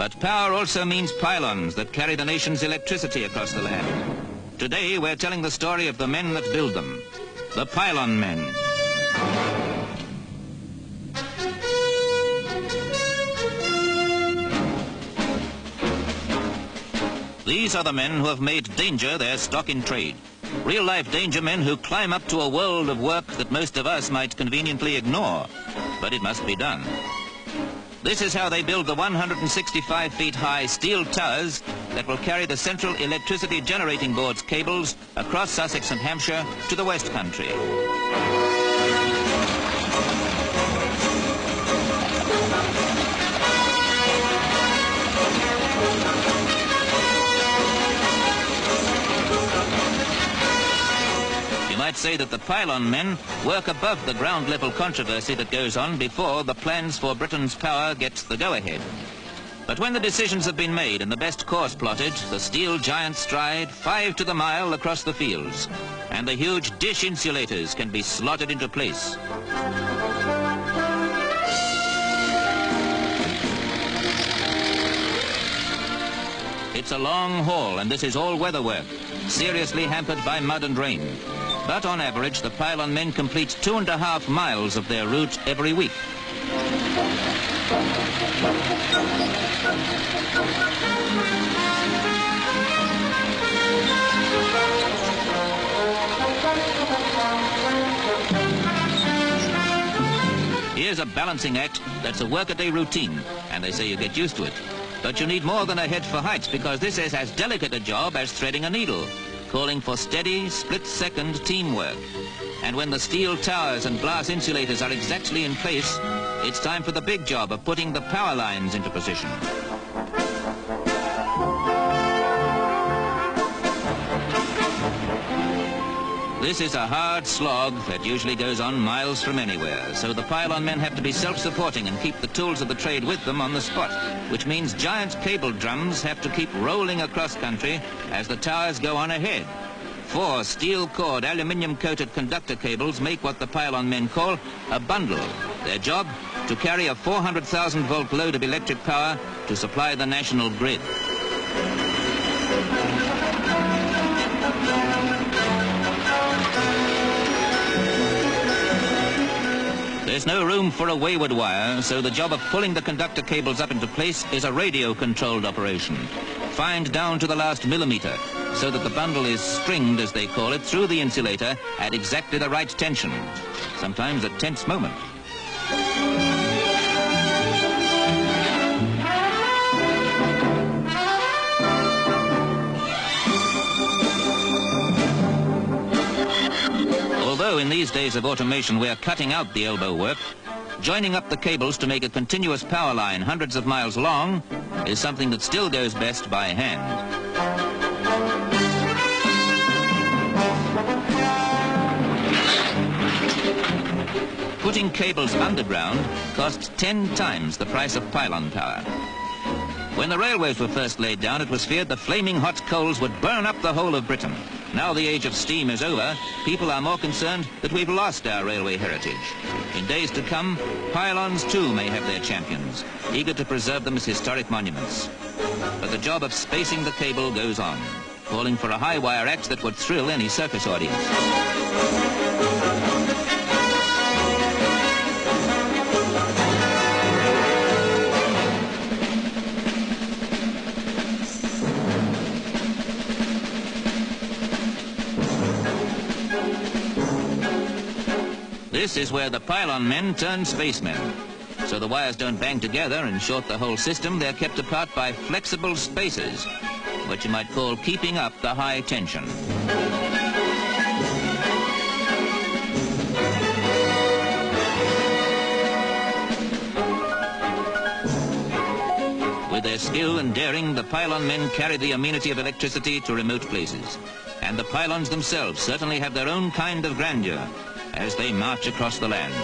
But power also means pylons that carry the nation's electricity across the land. Today, we're telling the story of the men that build them, the pylon men. These are the men who have made danger their stock in trade. Real-life danger men who climb up to a world of work that most of us might conveniently ignore. But it must be done. This is how they build the 165 feet high steel towers that will carry the Central Electricity Generating Board's cables across Sussex and Hampshire to the West Country. You might say that the pylon men work above the ground level controversy that goes on before the plans for Britain's power gets the go-ahead. But when the decisions have been made and the best course plotted, the steel giants stride 5 to the mile across the fields, and the huge dish insulators can be slotted into place. It's a long haul, and this is all weather work, seriously hampered by mud and rain. But on average, the pylon men complete 2.5 miles of their route every week. Here's a balancing act that's a workaday routine, and they say you get used to it. But you need more than a head for heights, because this is as delicate a job as threading a needle, calling for steady, split-second teamwork. And when the steel towers and glass insulators are exactly in place, it's time for the big job of putting the power lines into position. This is a hard slog that usually goes on miles from anywhere, so the pylon men have to be self-supporting and keep the tools of the trade with them on the spot, which means giant cable drums have to keep rolling across country as the towers go on ahead. 4 steel-cored, aluminium-coated conductor cables make what the pylon men call a bundle. Their job, to carry a 400,000-volt load of electric power to supply the national grid. There's no room for a wayward wire, so the job of pulling the conductor cables up into place is a radio-controlled operation, fined down to the last millimeter, so that the bundle is stringed, as they call it, through the insulator at exactly the right tension, sometimes a tense moment. Although in these days of automation we're cutting out the elbow work, joining up the cables to make a continuous power line hundreds of miles long is something that still goes best by hand. Putting cables underground costs 10 times the price of pylon power. When the railways were first laid down, it was feared the flaming hot coals would burn up the whole of Britain. Now the age of steam is over, people are more concerned that we've lost our railway heritage. In days to come, pylons too may have their champions, eager to preserve them as historic monuments. But the job of spacing the cable goes on, calling for a high-wire act that would thrill any circus audience. This is where the pylon men turn spacemen. So the wires don't bang together and short the whole system. They're kept apart by flexible spacers, what you might call keeping up the high tension. With their skill and daring, the pylon men carry the amenity of electricity to remote places. And the pylons themselves certainly have their own kind of grandeur as they march across the land.